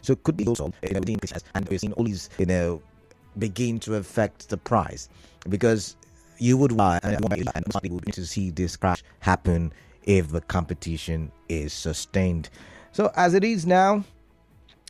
So could be also the increases, and we've seen all these begin to affect the price, because you would buy and we would need to see this crash happen if the competition is sustained. So as it is now,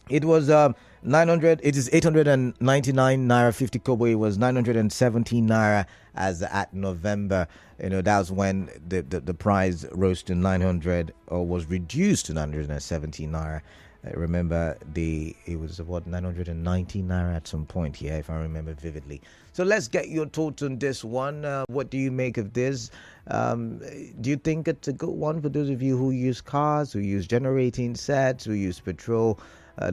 it was 900. It is 899 naira 50 kobo. It was 917 naira as at November. That was when the price rose to 900, or was reduced to 917 naira. I remember it was about 990 naira at some point here, if I remember vividly. So let's get your thoughts on this one. What do you make of this? Do you think it's a good one for those of you who use cars, who use generating sets, who use petrol?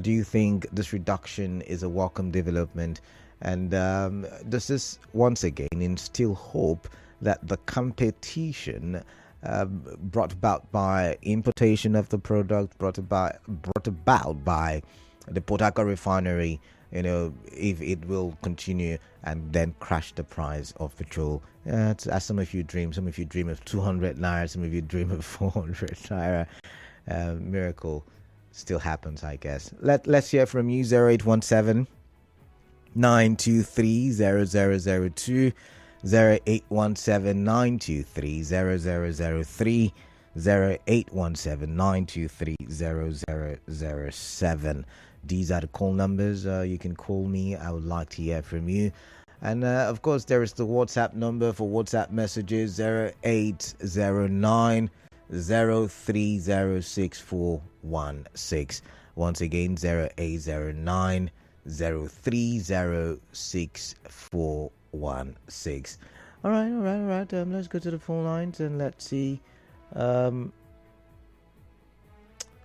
Do you think this reduction is a welcome development? And does this once again instill hope that the competition brought about by importation of the product, brought about by the Port Harcourt Refinery, if it will continue and then crash the price of petrol? As some of you dream of 200 naira, some of you dream of 400 naira. Miracle still happens, I guess. Let's hear from you. 0817 923 0002, 0817 923 0003, 0817 923 0007. These are the call numbers. You can call me. I would like to hear from you. And of course, there is the WhatsApp number for WhatsApp messages: 0809 030616. Once again, 0809 030616. All right. Let's go to the phone lines and let's see.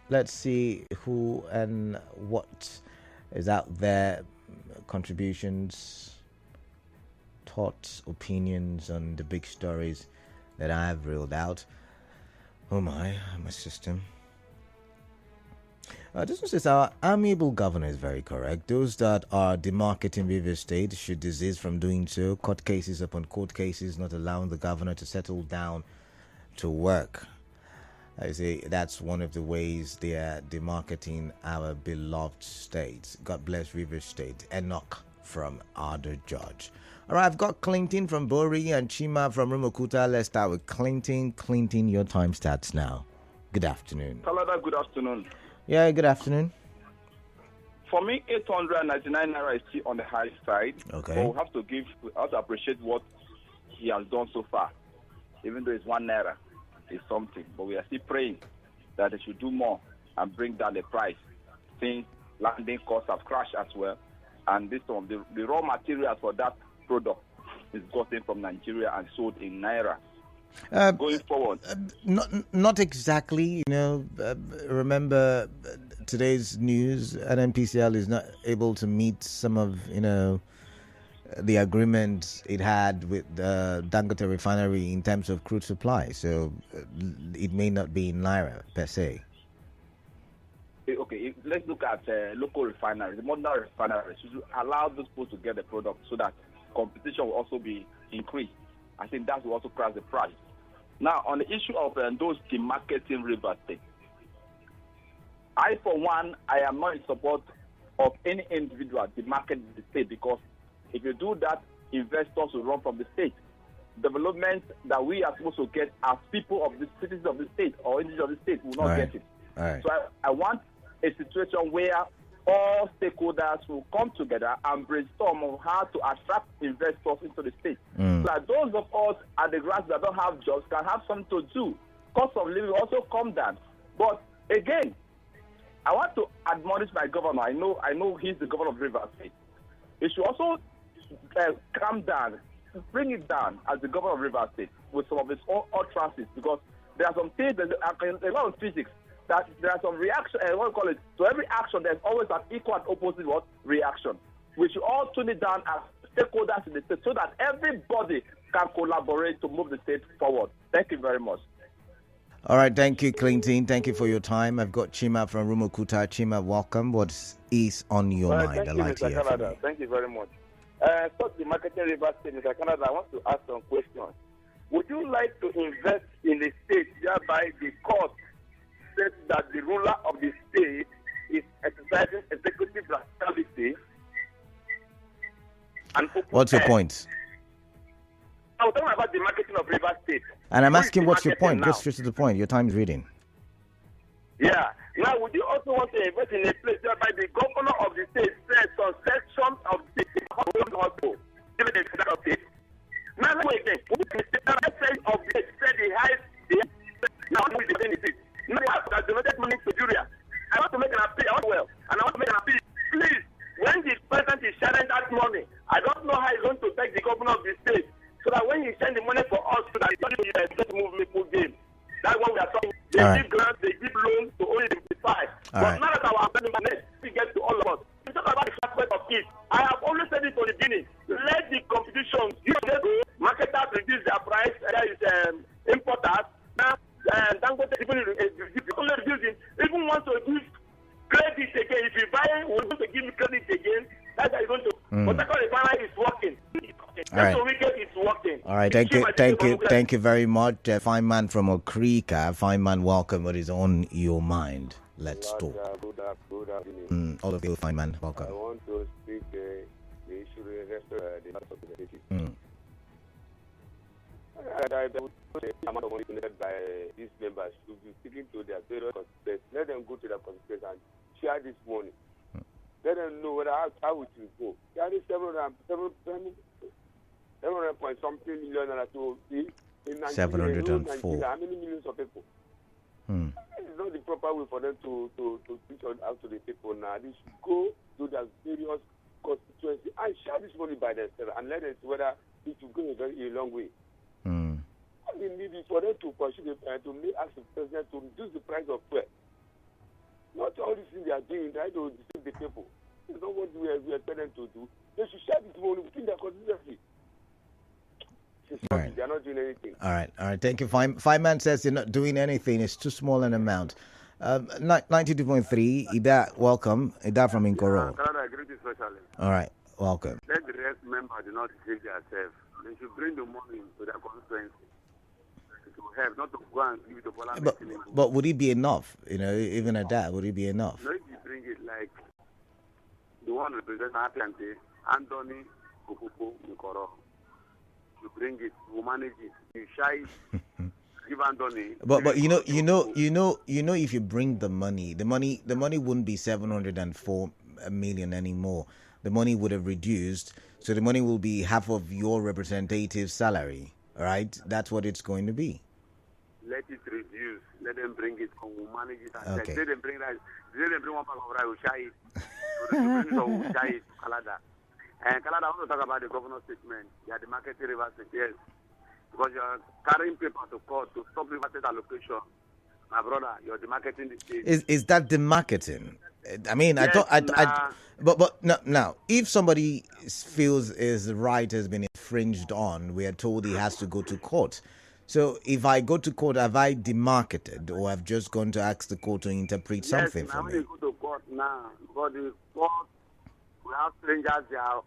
Let's see who and what is out there. Contributions, thoughts, opinions on the big stories that I have reeled out. Oh my system. This one says our amiable governor is very correct. Those that are demarketing River State should desist from doing so. Court cases upon court cases, not allowing the governor to settle down to work. I say that's one of the ways they are demarketing our beloved state. God bless River State. Enoch from Ardo George. All right, I've got Clinton from Bori and Chima from Rumokuta. Let's start with Clinton. Clinton, your time starts now. Good afternoon. Salada, good afternoon. Yeah, good afternoon. For me, 899 naira is still on the high side. Okay. But we have to appreciate what he has done so far. Even though it's 1 naira, it's something. But we are still praying that they should do more and bring down the price, since landing costs have crashed as well. And this one, the raw materials for that product is gotten from Nigeria and sold in naira. Going forward, not exactly. Remember today's news. NNPCL is not able to meet some of the agreements it had with the Dangote Refinery in terms of crude supply. So it may not be in naira per se. Okay, let's look at local refineries, modern refineries. We should allow those people to get the product so that competition will also be increased. I think that will also crash the price. Now, on the issue of those demarketing River State, I, for one, I am not in support of any individual demarketing the state, because if you do that, investors will run from the state. Development that we are supposed to get as people of the citizens of the state or individuals of the state will not get it. Right. So I want a situation where all stakeholders will come together and brainstorm on how to attract investors into the state. So that those of us at the grass that don't have jobs can have something to do. Cost of living will also come down. But again, I want to admonish my governor. I know he's the governor of River State. He should also calm down, bring it down as the governor of River State with some of his own utterances, because there are some things, a lot of physics, that there are some reaction, to every action there's always an equal and opposite reaction. We should all tune it down as stakeholders in the state so that everybody can collaborate to move the state forward. Thank you very much. All right, thank you, Clinton. Thank you for your time. I've got Chima from Rumokuta. Chima, welcome. What is on your mind? I'd like to hear from you. Thank you very much. The marketing River State, Mr. Canada, I want to ask some questions. Would you like to invest in a state whereby the court says that the ruler of the state is exercising executive and open What's your air. point? I was talking about the marketing of River State. And I'm Who is asking, the what's your point? marketing Go now? straight to the point. Your time is reading. Yeah. Now, would you also want to invest in a place whereby the governor of the state says some sections of the hospital, even the federal state? Now, let me again. Would the state of the state say the highest? Now, who is the state? Now, I have donated money to Nigeria. I want to make an appeal. I want to make an appeal. Please, when the president is sharing that money, I don't know how he's going to take the governor of the state so that when he send the money for us, so that it's not just move people game. That's what we are talking. They give grants, they give loans to only the 55. But now that our money we get to all of us. We talk about the aspect of it. I have always said it from the beginning. Let the competition, marketers reduce their price, there is importers. Now, Dangote even reducing. Even want to give credit again. If you buy, we want to give credit again. That's how you're going to. But that's how the banner is working. All right. It's working. All right, thank you very much. Fine man from Okrika. Fine man, welcome. What is on your mind? Let's talk. Good afternoon. All of you, fine man, welcome. I want to speak the issue the last of the city. The amount of money donated by these members should be speaking to their various constituents. Let them go to their constituents and share this money. Let them know how it will go. There is 700 point something million to in Nigeria, 704. How many millions of people? It's not the proper way for them to reach out to the people now. They should go to their various constituencies and share this money by themselves and let them see whether it will go a long way. What they need is for them to pursue to ask the president to reduce the price of fuel. Not all these things they are doing, trying to deceive the people. It's not what we expect them to do. They should share this money within their constituency. Right. They are not doing anything. All right. Thank you. Fine man says you're not doing anything. It's too small an amount. 92.3. Ida, welcome. Ida from Inkoro. Canada, I greet you specially. All right, welcome. Let the rest members do not deceive themselves. They should bring the money to their constituency. It will help, not to go and give it to Bola. But would it be enough? Even at that, would it be enough? No, if you bring it like the one represents Atlante, Anthony Okuko Nkoro. You bring it, you manage it, you shy it, give Anthony. But if you bring the money wouldn't be 704 million anymore. The money would have reduced, so the money will be half of your representative's salary. All right, that's what it's going to be. Let it reduce. Let them bring it. We'll manage it. Okay. Let them bring rice. Let them bring one pack of rice. We'll shy it. We'll shy it. Canada. And Canada, I want to talk about the governor's statement. Yeah, the marketing River State, yes. Because you're carrying paper to court to stop River State allocation. My brother, you're demarketing the state. Is that demarketing? I mean, yes, but now, if somebody feels his right has been infringed on, we are told he has to go to court. So if I go to court, have I demarketed, or I've just gone to ask the court to interpret something for me? Yes, now we go to court now. Because the court, we have strangers there.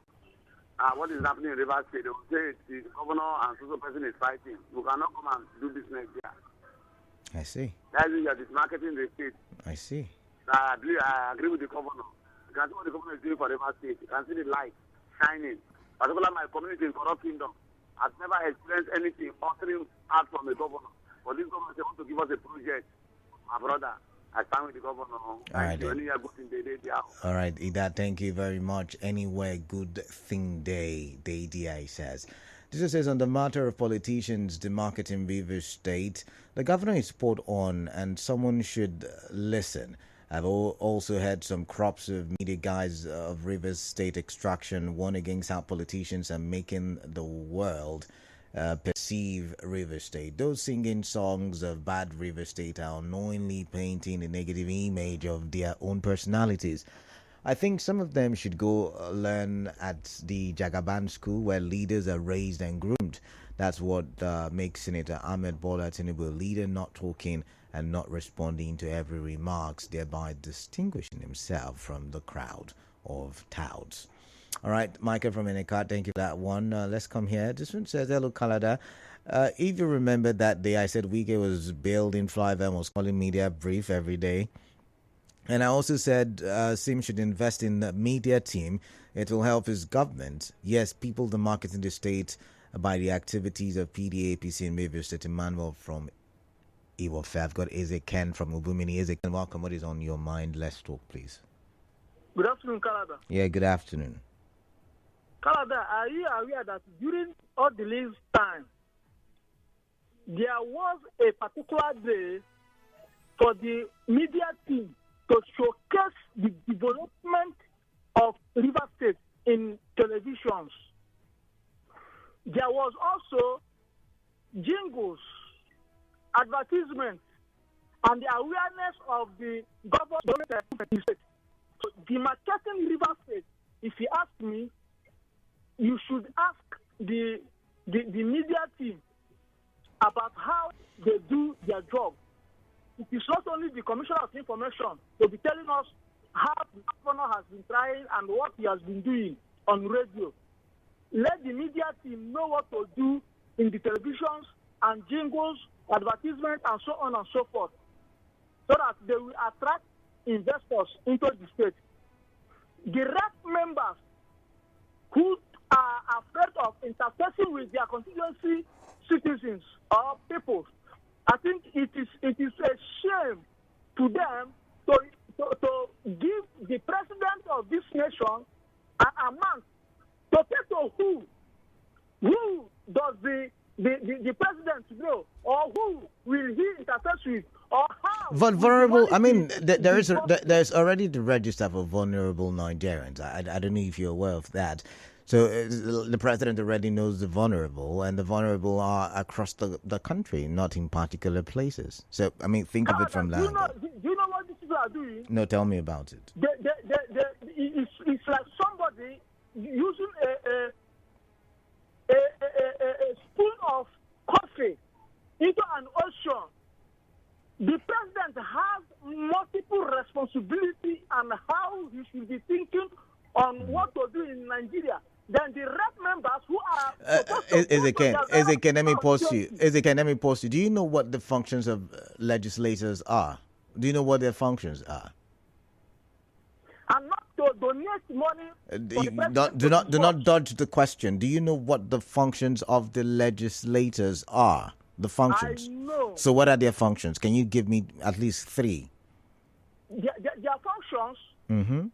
What is happening in River State? They will say the governor and social person is fighting. You cannot come and do business there. I see. That's why you are dismarketing the state. I see. I agree with the governor. You can see what the governor is doing for River State. You can see the light shining. Particularly my community in Koro Kingdom has never experienced anything altering out from the governor. But this government wants to give us a project. My brother, I stand with the governor. All right. All right, Ida, thank you very much. Anywhere good thing day, the DI says. This says, on the matter of politicians demarketing Rivers State, the governor is spot on and someone should listen. I've also heard some crops of media guys of Rivers State extraction warn against how politicians are making the world perceive Rivers State. Those singing songs of bad Rivers State are unknowingly painting a negative image of their own personalities. I think some of them should go learn at the Jagaban school where leaders are raised and groomed. That's what makes Senator Ahmed Bola Tinubu a leader, not talking and not responding to every remarks, thereby distinguishing himself from the crowd of touts. All right, Michael from Enekat, thank you for that one. Let's come here. This one says, hello, Kalada. If you remember that day I said Wike was building flyover and was calling media brief every day, And I also said Sim should invest in the media team. It will help his government. Yes, people the market in the state by the activities of PDA, APC, and Mayville State. Emmanuel from Iwofe. I've got Eze Ken from Ubumini. Eze Ken, welcome. What is on your mind? Let's talk, please. Good afternoon, Canada. Yeah, good afternoon. Canada, are you aware that during all the leave time, there was a particular day for the media team to showcase the development of River State in televisions. There was also jingles, advertisements, and the awareness of the government of the state. So Demarketing River State, if you ask me, you should ask the media team about how they do their job. It is not only the Commissioner of Information to be telling us how the governor has been trying and what he has been doing on radio. Let the media team know what to do in the televisions and jingles, advertisements, and so on and so forth, so that they will attract investors into the state. The rep members who are afraid of interfacing with their constituency citizens or people, I think it is a shame to them to give the president of this nation a month to take to who does the president know, or who will he interface with, or how. But vulnerable, I mean, there's already the register for vulnerable Nigerians. I don't know if you're aware of that. So the president already knows the vulnerable, and the vulnerable are across the country, not in particular places. So, I mean, think of it from that angle. Do you know what these people are doing? No, tell me about it. It's like somebody using a spoon of coffee into an ocean. The president has multiple responsibility and how he should be thinking on what to do in Nigeria. Then the rep members who are Ezekiel, let me pause you. Ezekiel, let me pause you. Do you know what the functions of legislators are? Do you know what their functions are? And not to donate money. Do not dodge the question. Do you know what the functions of the legislators are? The functions. I know. So what are their functions? Can you give me at least three? Their functions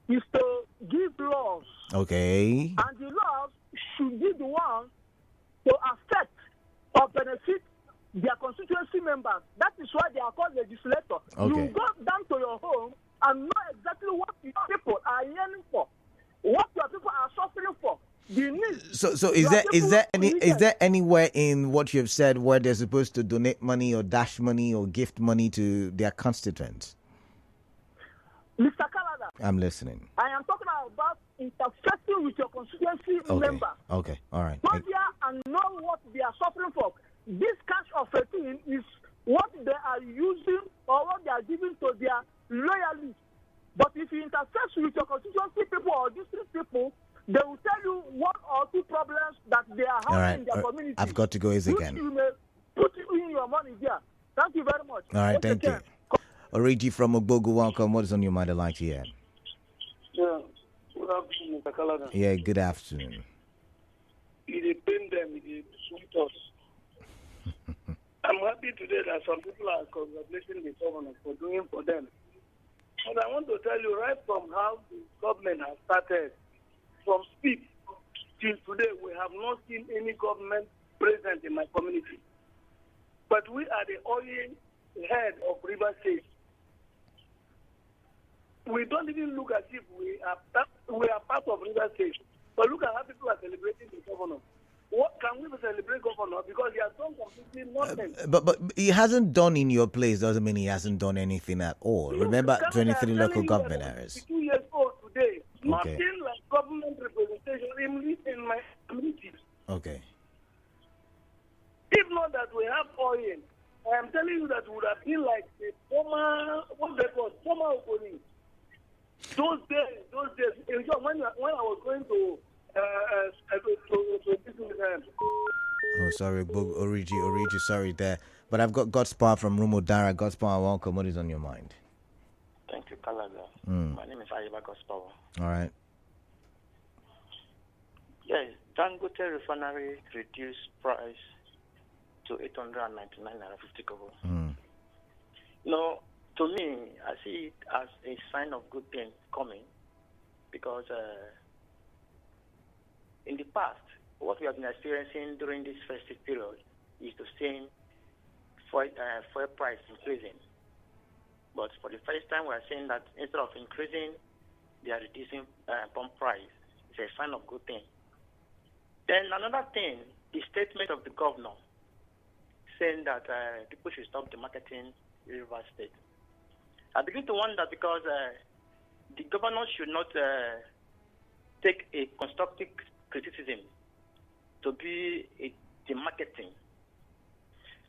is to give laws. Okay. And the laws should be the ones to affect or benefit their constituency members. That is why they are called legislators. Okay. You go down to your home and know exactly what your people are yearning for, what your people are suffering for. So is there anywhere in what you have said where they're supposed to donate money or dash money or gift money to their constituents? Mr. Canada, I'm listening. I am talking about interfacing with your constituency members. Okay, all right. Go there and know what they are suffering for. This cash of 13 is what they are using or what they are giving to their loyalists. But if you interface with your constituency people or district people, they will tell you one or two problems that they are having in their community. I've got to go again. You may put in your money there. Thank you very much. All right, thank you. Origi from Ogbogu, welcome. What is on your mind? I'd like to hear. Yeah, good afternoon, Mr. Kalada. Yeah, good afternoon. It pain them, it sweet us. I'm happy today that some people are congratulating the governor for doing for them. But I want to tell you right from how the government has started, from speak till today, we have not seen any government present in my community. But we are the oil head of River State. We don't even look as if we are part of River State. But look at how people are celebrating the governor. What can we celebrate governor? Because he has done completely nothing. But he hasn't done in your place doesn't mean he hasn't done anything at all. Remember, 23 local government areas. 2 years old today. Okay. Nothing like government representation in my community. Okay. If not that we have oil, I am telling you that would have been like the former opening. Those days. When I was going to Oh, sorry, Origi, sorry there. But I've got God's Power from Rumodara. God's Power, welcome. What is on your mind? Thank you, Canada. Mm. My name is Ayaba Gospel. All right. Yes, Dangote Refinery reduced price to 899 naira 50 kobo. Mm. To me, I see it as a sign of good things coming because in the past, what we have been experiencing during this festive period is to see fuel price increasing. But for the first time, we are seeing that instead of increasing, they are reducing pump price. It's a sign of good thing. Then another thing, the statement of the governor saying that people should stop demarketing River State. I begin to wonder because the governor should not take a constructive criticism to be a demarketing.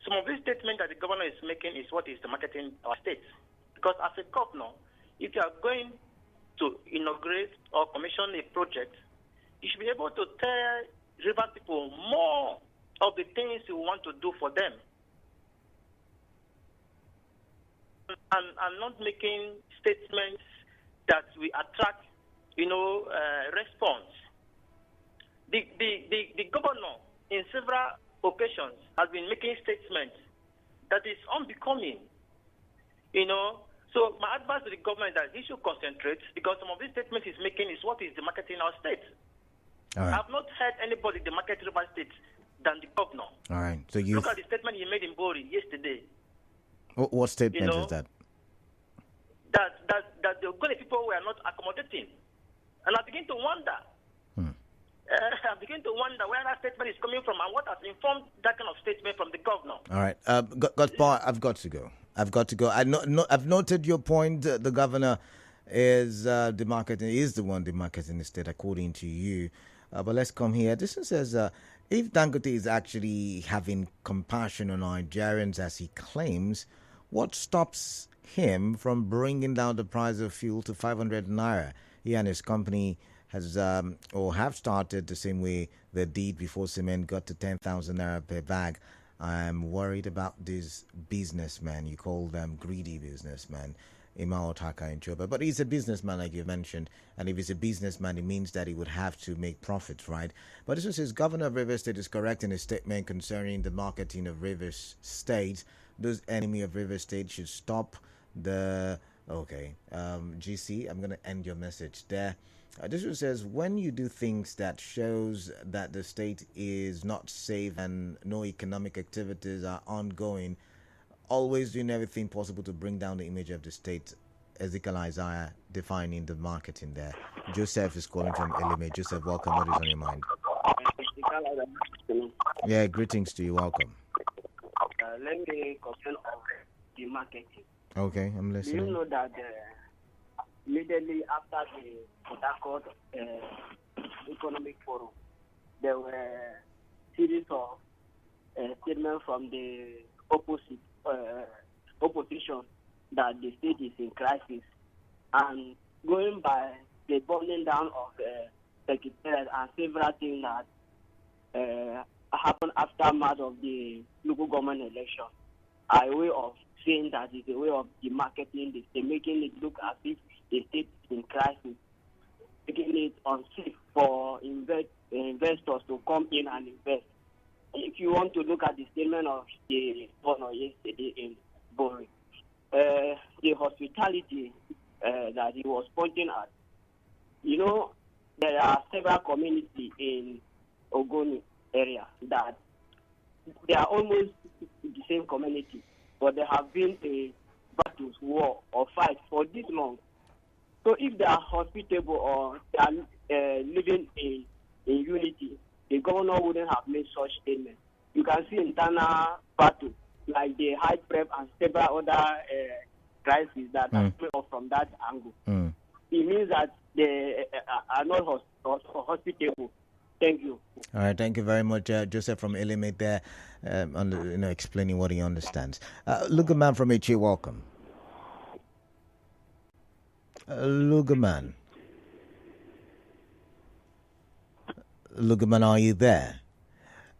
Some of these statements that the governor is making is what is demarketing our state. Because as a governor, if you are going to inaugurate or commission a project, you should be able to tell river people more of the things you want to do for them. And not making statements that will attract, response. The governor, in several occasions, has been making statements that is unbecoming, So my advice to the government is that he should concentrate because some of these statements he's making is what is demarketing our state. All right. I've not heard anybody demarket River State than the governor. All right. So you look at the statement he made in Bori yesterday. What statement is that? That the Ogoni people were not accommodating, and I begin to wonder. I begin to wonder where that statement is coming from and what has informed that kind of statement from the governor. All right. Godpa, I've got to go. I've noted your point. The governor is the one demarketing the state, according to you. But let's come here. This one says, if Dangote is actually having compassion on Nigerians as he claims, what stops him from bringing down the price of fuel to 500 naira? He and his company has have started the same way they did before cement got to 10,000 naira per bag. I'm worried about these businessmen. You call them greedy businessmen. Ima Otaka in Choba. But he's a businessman, like you mentioned. And if he's a businessman, it means that he would have to make profits, right? But this one says, Governor of Rivers State is correct in his statement concerning the marketing of Rivers State. Those enemy of Rivers State should stop the... Okay. GC, I'm going to end your message there. This one says, when you do things that shows that the state is not safe and no economic activities are ongoing, always doing everything possible to bring down the image of the state. Ezekiel Isaiah defining the marketing there. Joseph is calling from Elime. Joseph, welcome. What is on your mind? Yeah, greetings to you. Welcome. Let me comment on the marketing. Okay, I'm listening. Do you know that immediately after the Port Harcourt Economic Forum, there were a series of statements from the opposition that the state is in crisis, and going by the burning down of secretariat and several things that happened aftermath of the local government election, a way of saying that it's a way of demarketing the state, making it look as if the state is in crisis, making it unsafe for investors to come in and invest. If you want to look at the statement of the governor yesterday in Bori, the hospitality that he was pointing at, there are several communities in Ogoni area that they are almost the same community, but there have been a battles, war, or fight for this long. So if they are hospitable or they are living in unity, the governor wouldn't have made such statements. You can see internal battles like the high prep and several other crises that are coming up from that angle. It means that they are not hospitable. Thank you. All right, thank you very much, Joseph from Elimate there, explaining what he understands. Lugaman from HA, welcome. Lugaman, are you there?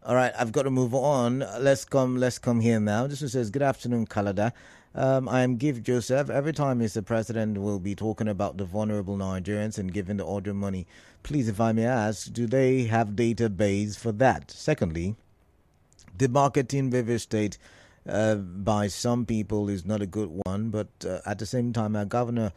All right, I've got to move on. Let's come here now. This one says, good afternoon, Kalada. I am Gift Joseph. Every time Mr. President will be talking about the vulnerable Nigerians and giving the order money, please, if I may ask, do they have database for that? Secondly, demarketing River State by some people is not a good one, but at the same time, our governor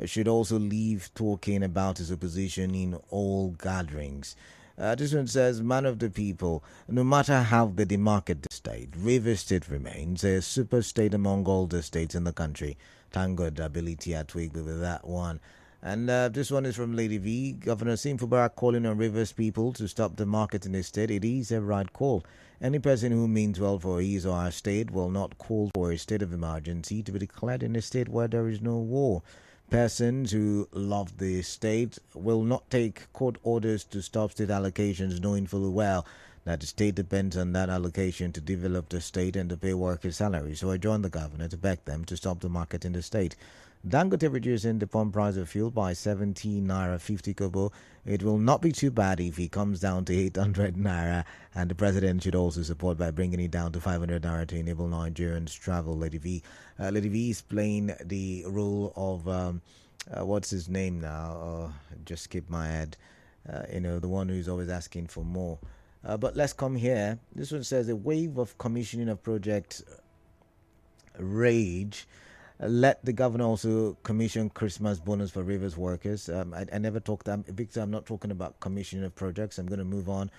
should also leave talking about his opposition in all gatherings. This one says, man of the people, no matter how they demarket the state, River State remains a super state among all the states in the country. Thank God the ability at Twig with that one. And this one is from Lady V. Governor Fubara calling on Rivers people to stop the market in the state. It is a right call. Any person who means well for his or our state will not call for a state of emergency to be declared in a state where there is no war. Persons who love the state will not take court orders to stop state allocations, knowing fully well that the state depends on that allocation to develop the state and to pay workers' salaries. So I join the governor to beg them to stop the market in the state. Dangote reducing the pump price of fuel by 17 naira 50 kobo. It will not be too bad if it comes down to 800 naira, and the president should also support by bringing it down to 500 naira to enable Nigerians travel. Lady V is playing the role of what's his name now? Just skip my head. The one who's always asking for more. But let's come here. This one says a wave of commissioning of project rage. Let the governor also commission Christmas bonus for Rivers workers. I never talked. Victor, I'm not talking about commissioning of projects. I'm going to move on.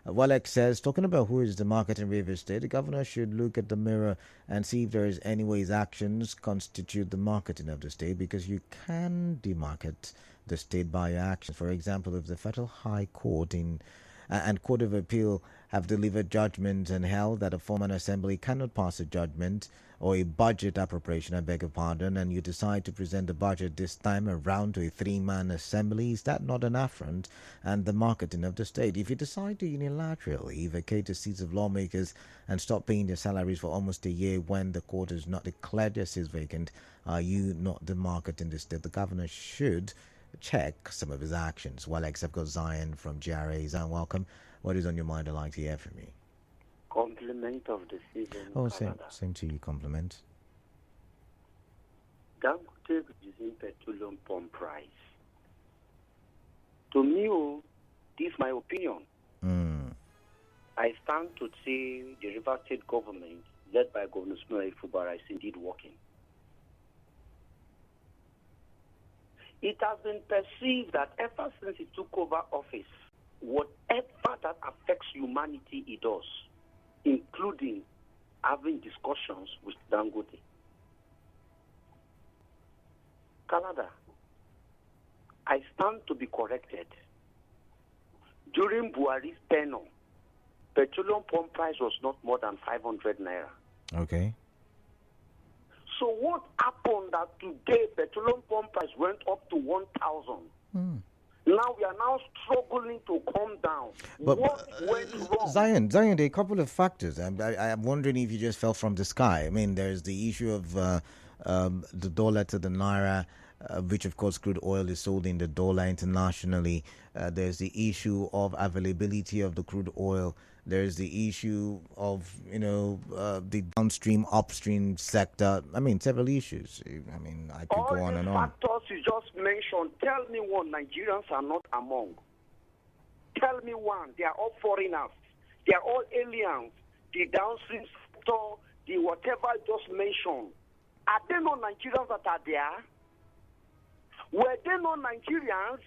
Walex says, talking about who is the market in Rivers State, the governor should look at the mirror and see if there is any way his actions constitute the marketing of the state, because you can demarket the state by your actions. For example, if the Federal High Court and Court of Appeal have delivered judgment and held that a former assembly cannot pass a judgment or a budget appropriation, I beg your pardon, and you decide to present the budget this time around to a three-man assembly, is that not an affront and the marketing of the state? If you decide to unilaterally vacate the seats of lawmakers and stop paying their salaries for almost a year when the court has not declared their seats vacant, are you not the market in the state? The governor should check some of his actions. Well, except got Zion from GRA. Zion, welcome. What is on your mind? I'd like to hear from you. Compliment of the season. Oh, same to you. Compliment. Dangote reducing petroleum pump price. To me, this is my opinion. I stand to say the River State government, led by Governor Fubara, is indeed working. It has been perceived that ever since he took over office, whatever that affects humanity, he does, including having discussions with Dangote. Canada, I stand to be corrected. During Buhari's tenure, petroleum pump price was not more than 500 naira. Okay. So what happened that today petroleum pump price went up to 1,000? Now we are now struggling to come down. But what went wrong? Zion, there are a couple of factors. I'm wondering if you just fell from the sky. I mean, there's the issue of the dollar to the naira, which of course crude oil is sold in the dollar internationally. There's the issue of availability of the crude oil. There's the issue of, the downstream, upstream sector. I mean, several issues. I mean, I could go on and on. All the factors you just mentioned, tell me one Nigerians are not among. Tell me one. They are all foreigners. They are all aliens. The downstream sector, the whatever I just mentioned. Are they not Nigerians that are there? Were they not Nigerians?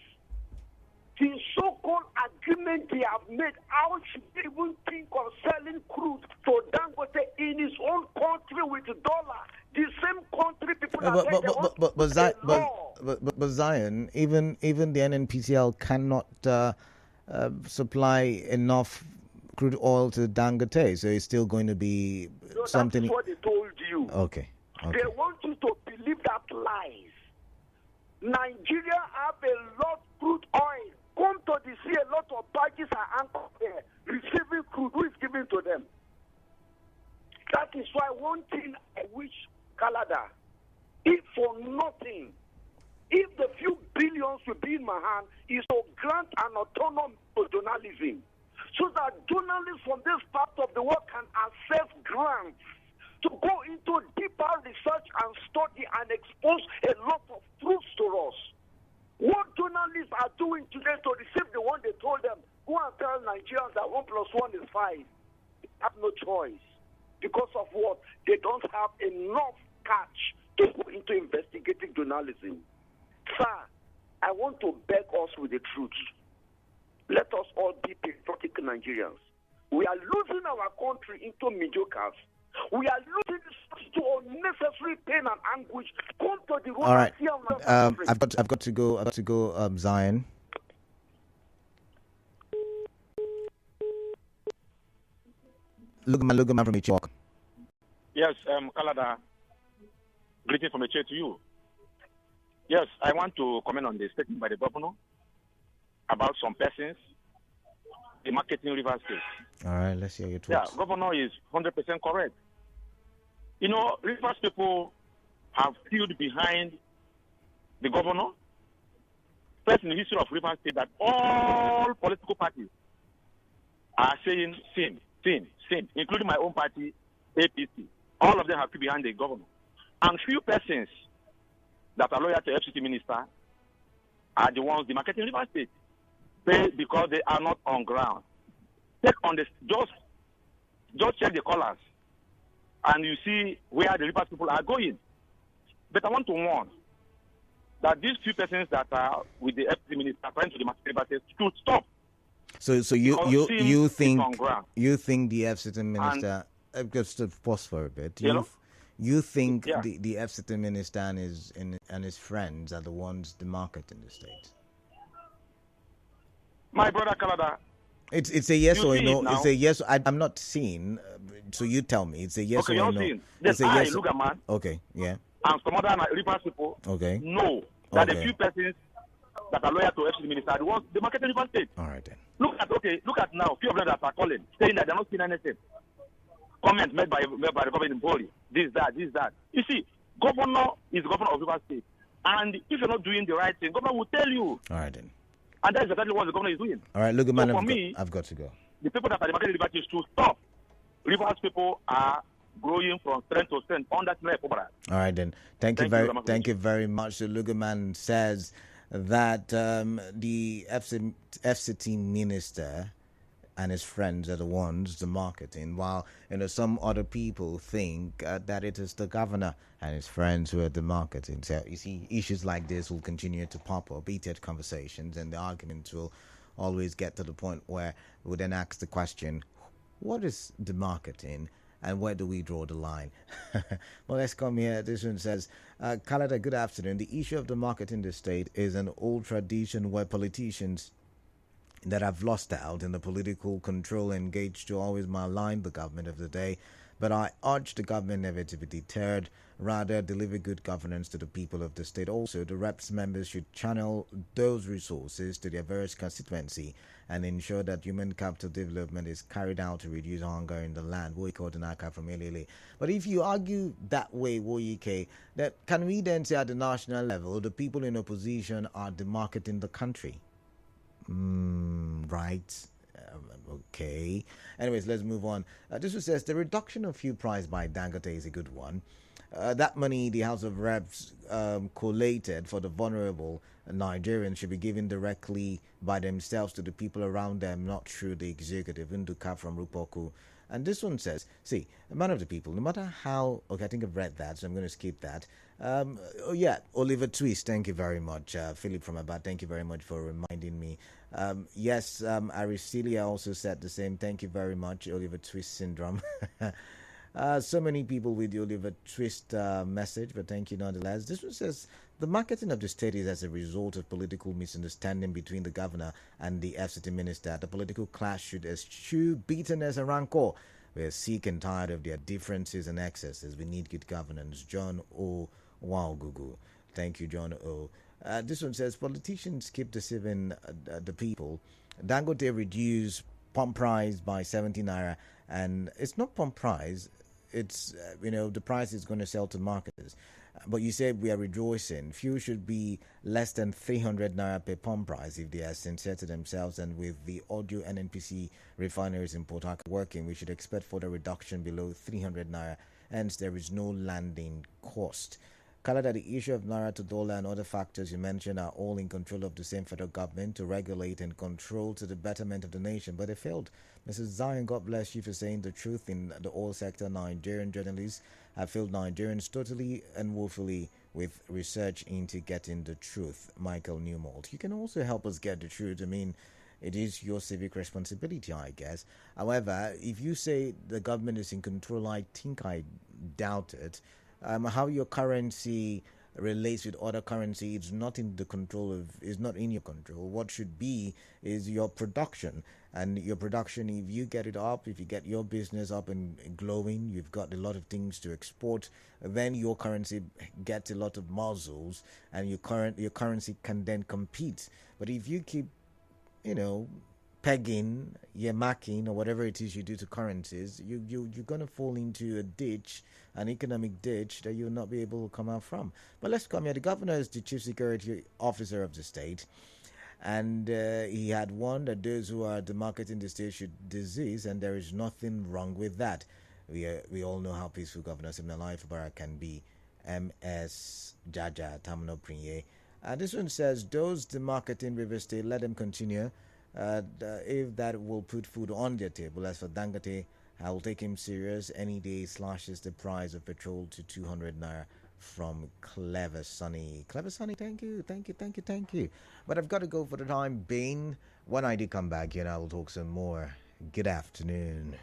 The so-called agreement they have made, how should they even think of selling crude to Dangote in his own country with the dollar? The same country people are but Zion, even the NNPCL cannot supply enough crude oil to Dangote, so it's still going to be something. That's what they told you. Okay. They want you to believe that lies. Nigeria have a lot of crude oil. Come to the sea, a lot of barges are anchored there, receiving crude. Who is giving to them? That is why one thing I wish Canada, if for nothing, if the few billions will be in my hand, is to grant an autonomy to journalism, so that journalists from this part of the world can access grants to go into deeper research and study and expose a lot of truths to us. What journalists are doing today to receive the one they told them, go and tell Nigerians that 1 + 1 is 5. They have no choice. Because of what? They don't have enough catch to go into investigative journalism. Sir, I want to beg us with the truth. Let us all be patriotic Nigerians. We are losing our country into mediocres. We are losing to unnecessary pain and anguish. Come to the road. All right. I've got to go. Zion. Look man from Ichok. Yes, Kalada. Greeting from the chair to you. Yes, I want to comment on the statement by the governor about some persons demarketing River State. All right, let's hear your Yeah, thoughts. governor is 100% correct. You know, Rivers people have stood behind the governor. First in the history of Rivers State that all political parties are saying same, including my own party, APC. All of them have stood behind the governor. And few persons that are loyal to FCT minister are the ones demarketing Rivers State because they are not on ground. Take on this, just check the colors, and you see where the Rivers people are going. But I want to warn that these few persons that are with the FCT minister trying to demarket Rivers State should stop. So you think the FCT minister? Just to pause for a bit. You think the FCT minister and his friends are the ones demarketing the state? My brother Kalada. It's a yes or no. It's a yes. I'm not seeing. So you tell me. It's a yes or no. It's a yes. Look at man. Okay. Yeah. And some other Rivers people. Okay. No. That a few persons that are loyal to FCT minister are the ones demarketing Rivers State. All right then. Look at now. Few of them that are calling, saying that they're not seeing anything. Comments made by the government in Boli. This, that. You see, governor is governor of Rivers State. And if you're not doing the right thing, governor will tell you. All right then. And that's exactly what the governor is doing. All right, look, man, I've got to go. The people that are demarketing Rivers State to stop. Rivers people are growing from strength to strength under Fubara. All right then. Thank you very much. So Lugaman says that the FCT minister and his friends are the ones demarketing, while some other people think that it is the governor and his friends who are demarketing. So you see, issues like this will continue to pop up, heated conversations, and the arguments will always get to the point where we then ask the question, what is demarketing and where do we draw the line? Well, let's come here. This one says, Kalada, good afternoon. The issue of demarketing the state is an old tradition where politicians that have lost out in the political control engaged to always malign the government of the day. But I urge the government never to be deterred, rather deliver good governance to the people of the state. Also, the reps members should channel those resources to their various constituency and ensure that human capital development is carried out to reduce hunger in the land. Woyiko from Elele. But if you argue that way, Woyike, that can we then say at the national level the people in opposition are demarketing the country? Right. Okay. Anyways, let's move on. This one says the reduction of fuel price by Dangote is a good one. That money the House of Reps collated for the vulnerable Nigerians should be given directly by themselves to the people around them, not through the executive. Nduka from Rupoku. And this one says, see, a man of the people, no matter how... Okay, I think I've read that, so I'm going to skip that. Oliver Twist, thank you very much. Philip from Abad, thank you very much for reminding me. Aristelia also said the same. Thank you very much, Oliver Twist syndrome. So many people with the Oliver Twist message, but thank you nonetheless. This one says, the marketing of the state is as a result of political misunderstanding between the governor and the FCT minister. The political clash should eschew bitterness and rancor. We are sick and tired of their differences and excesses. We need good governance. John O. Wow, Google. Thank you, John O. This one says, politicians keep deceiving the people. Dangote reduced pump price by 70 naira, and it's not pump price. It's, the price is going to sell to marketers. But you said we are rejoicing. Fuel should be less than 300 naira per pump price if they are sincere to themselves. And with the audio NNPC refineries in Port Harcourt working, we should expect further reduction below 300 naira hence there is no landing cost. Canada, the issue of Naira to dollar and other factors you mentioned are all in control of the same federal government to regulate and control to the betterment of the nation, but they failed. Mrs. Zion, God bless you for saying the truth in the oil sector. Nigerian journalists have failed Nigerians totally and woefully with research into getting the truth. Michael Newmold, you can also help us get the truth. I mean, it is your civic responsibility, I guess. However, if you say the government is in control, I think I doubt it. How your currency relates with other currency is not in the control of, is not in your control. What should be is your production, and your production, if you get it up, if you get your business up and glowing, you've got a lot of things to export, then your currency gets a lot of muscles, and your currency can then compete. But if you keep, pegging, marking, or whatever it is you do to currencies, you're going to fall into a ditch, an economic ditch that you'll not be able to come out from. But let's come here. The governor is the chief security officer of the state, and he had warned that those who are demarketing the state should desist, and there is nothing wrong with that. We all know how peaceful Governor Siminalayi Fubara can be. MS Jaja Tamino Prinye. This one says, those demarketing River State, let them continue. If that will put food on their table. As for Dangote, I will take him serious. Any day slashes the price of petrol to 200 naira from Clever Sunny. Clever Sunny, thank you. But I've got to go for the time being. When I do come back, I will talk some more. Good afternoon.